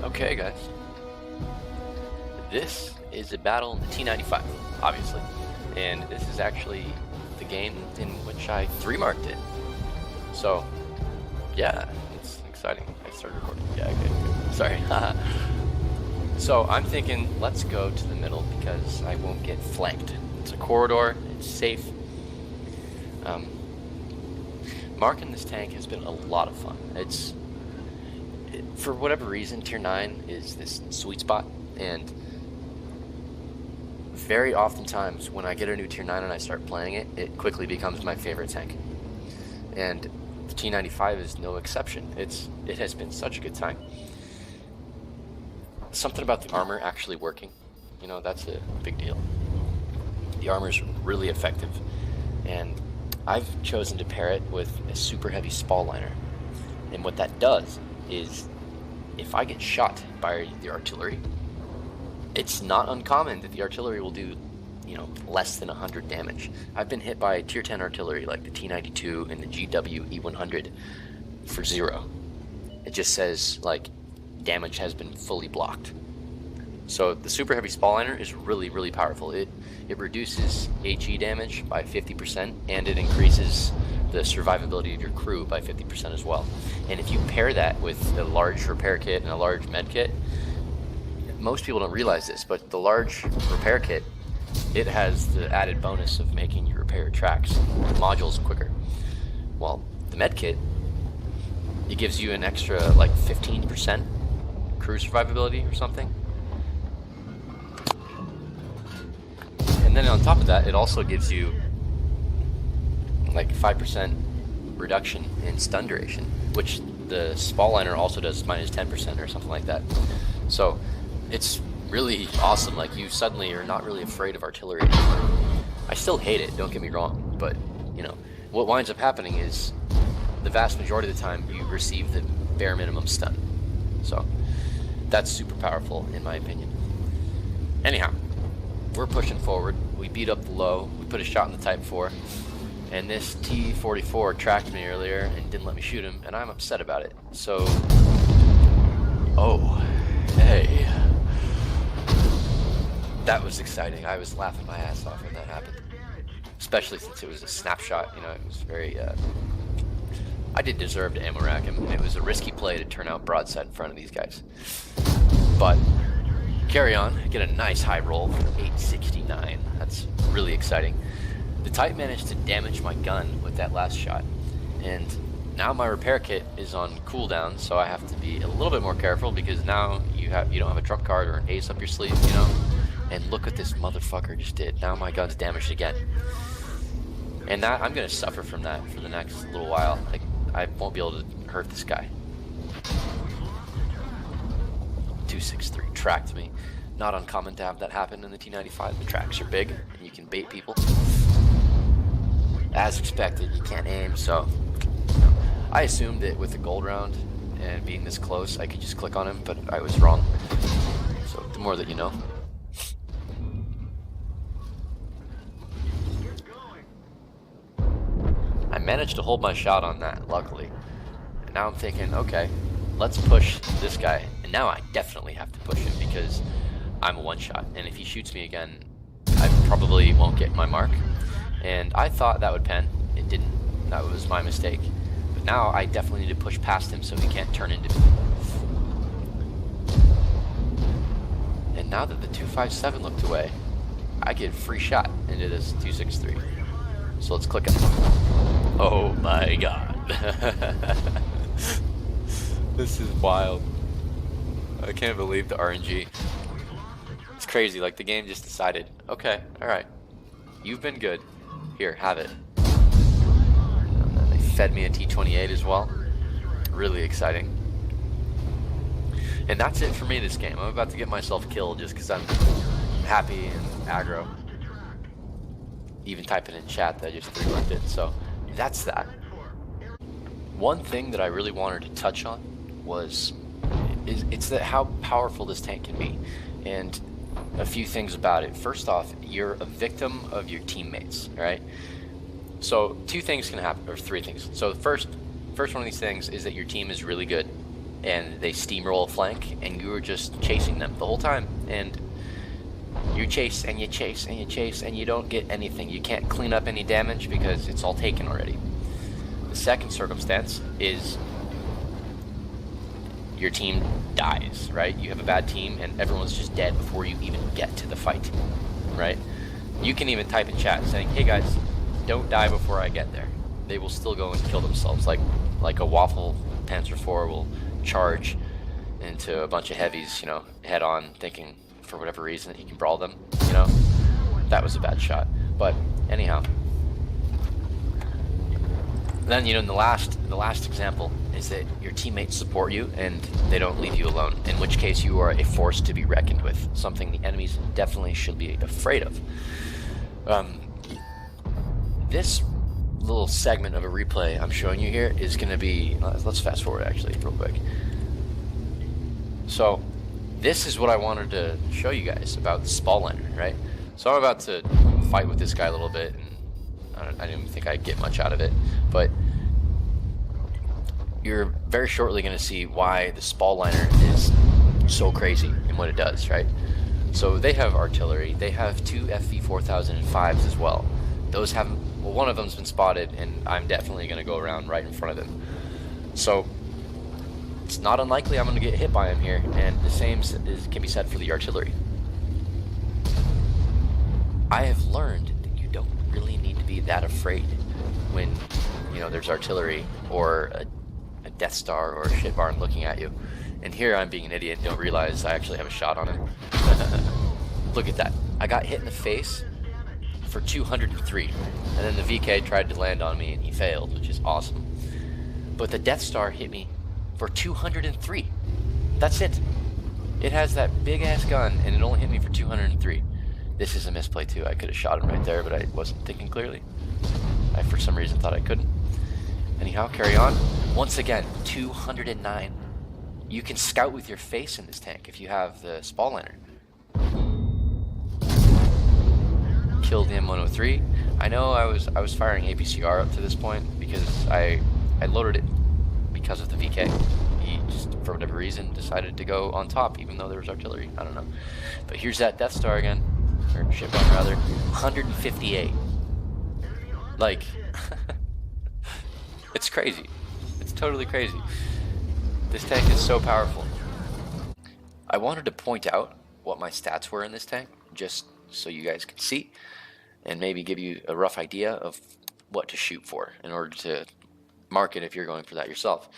Okay, guys. This is a battle in the T95, obviously. And this is actually the game in which I 3-marked it. So, yeah, it's exciting. I started recording. Yeah, good. Sorry. So, I'm thinking, let's go to the middle because I won't get flanked. It's a corridor, it's safe. Marking this tank has been a lot of fun. For whatever reason, tier 9 is this sweet spot, and very oftentimes when I get a new tier 9 and I start playing it, it quickly becomes my favorite tank. And the T95 is no exception. It has been such a good time. Something about the armor actually working, that's a big deal. The armor is really effective, and I've chosen to pair it with a super heavy spall liner. And what that does is, if I get shot by the artillery, it's not uncommon that the artillery will do, less than 100 damage. I've been hit by tier 10 artillery like the T92 and the GW E100 for 0. It just says, damage has been fully blocked. So the super heavy spall liner is really, really powerful. It reduces HE damage by 50%, and it increases the survivability of your crew by 50% as well. And if you pair that with a large repair kit and a large med kit, most people don't realize this, but the large repair kit, it has the added bonus of making your repair tracks, modules quicker. While the med kit, it gives you an extra 15% crew survivability or something. And then on top of that, it also gives you 5% reduction in stun duration, which the spall liner also does minus 10% or something like that. So it's really awesome. You suddenly are not really afraid of artillery anymore. I still hate it, don't get me wrong, but what winds up happening is the vast majority of the time you receive the bare minimum stun. So that's super powerful in my opinion. Anyhow, we're pushing forward. We beat up the low. We put a shot in the Type 4. And this T-44 tracked me earlier and didn't let me shoot him, and I'm upset about it. So, oh, hey. That was exciting. I was laughing my ass off when that happened. Especially since it was a snapshot, it was very, I did deserve to ammo rack him, and it was a risky play to turn out broadside in front of these guys. But carry on, get a nice high roll for 869. That's really exciting. The Type managed to damage my gun with that last shot, and now my repair kit is on cooldown, so I have to be a little bit more careful because now you don't have a trump card or an ace up your sleeve, And look what this motherfucker just did. Now my gun's damaged again, and that I'm gonna suffer from that for the next little while. I won't be able to hurt this guy. 263 tracked me. Not uncommon to have that happen in the T95. The tracks are big, and you can bait people. As expected, you can't aim, so I assumed that with the gold round and being this close, I could just click on him, but I was wrong. So the more that you know. I managed to hold my shot on that, luckily. And now I'm thinking, okay, let's push this guy. And now I definitely have to push him because I'm a one-shot, and if he shoots me again, I probably won't get my mark. And I thought that would pen. It didn't. That was my mistake. But now I definitely need to push past him so he can't turn into me. And now that the 257 looked away, I get a free shot into this 263. So let's click it. Oh my god. This is wild. I can't believe the RNG. It's crazy, the game just decided, okay, alright, you've been good. Here, have it. And then they fed me a T28 as well. Really exciting. And that's it for me this game. I'm about to get myself killed just because I'm happy and aggro. Even typing in chat that I just 3-marked it. So that's that. One thing that I really wanted to touch on was it's how powerful this tank can be. And a few things about it. First off, you're a victim of your teammates, right? So 2 things can happen, or 3 things. So the first one of these things is that your team is really good, and they steamroll a flank, and you were just chasing them the whole time, and you chase and you chase and you chase and you don't get anything. You can't clean up any damage because it's all taken already. The second circumstance is your team dies, right? You have a bad team and everyone's just dead before you even get to the fight, right? You can even type in chat saying, hey guys, don't die before I get there. They will still go and kill themselves, like a Waffle Panzer IV will charge into a bunch of heavies, you know, head on, thinking for whatever reason that you can brawl them, you know. That was a bad shot. But anyhow, then, you know, in the last example is that your teammates support you and they don't leave you alone, in which case you are a force to be reckoned with, something the enemies definitely should be afraid of. This little segment of a replay I'm showing you here is going to be, let's fast forward actually real quick. So this is what I wanted to show you guys about the Spalliner, right? So I'm about to fight with this guy a little bit, and I didn't even think I'd get much out of it, but you're very shortly going to see why the Spalliner is so crazy in what it does, right? So they have artillery, they have 2 FV4005s as well. Those haven't, well, one of them's been spotted, and I'm definitely going to go around right in front of him. So it's not unlikely I'm going to get hit by him here, and the same can be said for the artillery. I have learned that you don't really need to be that afraid when, you know, there's artillery or a Death Star or a shit barn looking at you. And here I'm being an idiot and don't realize I actually have a shot on him. Look at that. I got hit in the face for 203, and then the VK tried to land on me and he failed, which is awesome. But the Death Star hit me for 203. That's it. It has that big ass gun and it only hit me for 203. This is a misplay too. I could have shot him right there, but I wasn't thinking clearly. I for some reason thought I couldn't. Anyhow, carry on. Once again, 209. You can scout with your face in this tank if you have the Spalliner. Killed the M103. I know I was firing APCR up to this point because I loaded it because of the VK. He just, for whatever reason, decided to go on top even though there was artillery. I don't know. But here's that Death Star again. Or ship bomb rather. 158. Like, it's crazy. It's totally crazy. This tank is so powerful. I wanted to point out what my stats were in this tank, just so you guys could see, and maybe give you a rough idea of what to shoot for in order to mark it if you're going for that yourself.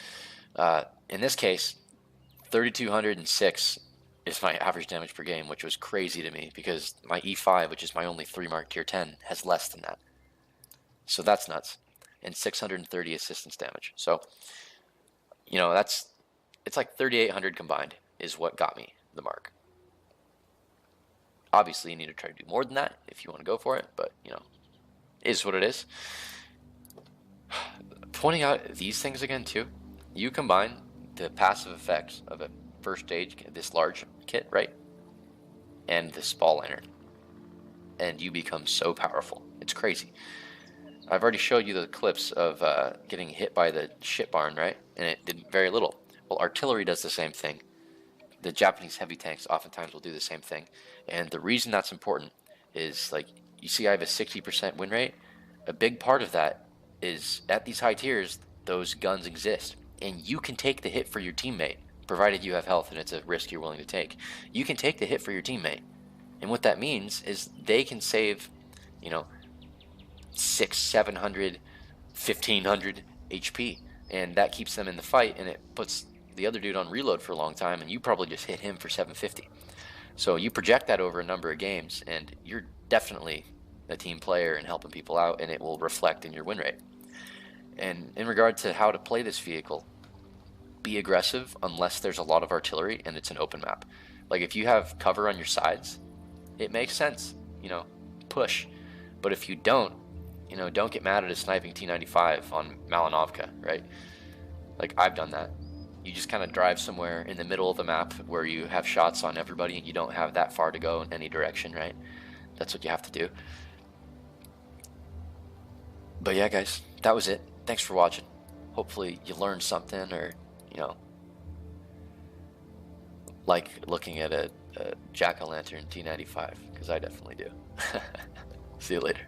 In this case, 3,206 is my average damage per game, which was crazy to me because my E5, which is my only 3-mark tier 10, has less than that. So that's nuts. And 630 assistance damage. So, you know, it's like 3,800 combined is what got me the mark. Obviously, you need to try to do more than that if you want to go for it, but, you know, it is what it is. Pointing out these things again, too. You combine the passive effects of a first stage, this large kit, right? And the Spalliner. And you become so powerful. It's crazy. I've already showed you the clips of getting hit by the shit barn, right? And it did very little. Well, artillery does the same thing. The Japanese heavy tanks oftentimes will do the same thing. And the reason that's important is, like, you see I have a 60% win rate. A big part of that is at these high tiers, those guns exist. And you can take the hit for your teammate, provided you have health and it's a risk you're willing to take. You can take the hit for your teammate. And what that means is they can save, you know, 600, 700, 1,500 HP. And that keeps them in the fight, and it puts the other dude on reload for a long time, and you probably just hit him for 750. So you project that over a number of games, and you're definitely a team player and helping people out, and it will reflect in your win rate. And in regard to how to play this vehicle, be aggressive unless there's a lot of artillery and it's an open map. Like if you have cover on your sides, it makes sense, you know, push. But if you don't, you know, don't get mad at a sniping T95 on Malinovka, right? Like I've done that. You just kind of drive somewhere in the middle of the map where you have shots on everybody and you don't have that far to go in any direction, right? That's what you have to do. But yeah, guys, that was it. Thanks for watching. Hopefully you learned something, or, you know, like looking at a jack-o'-lantern T95, because I definitely do. See you later.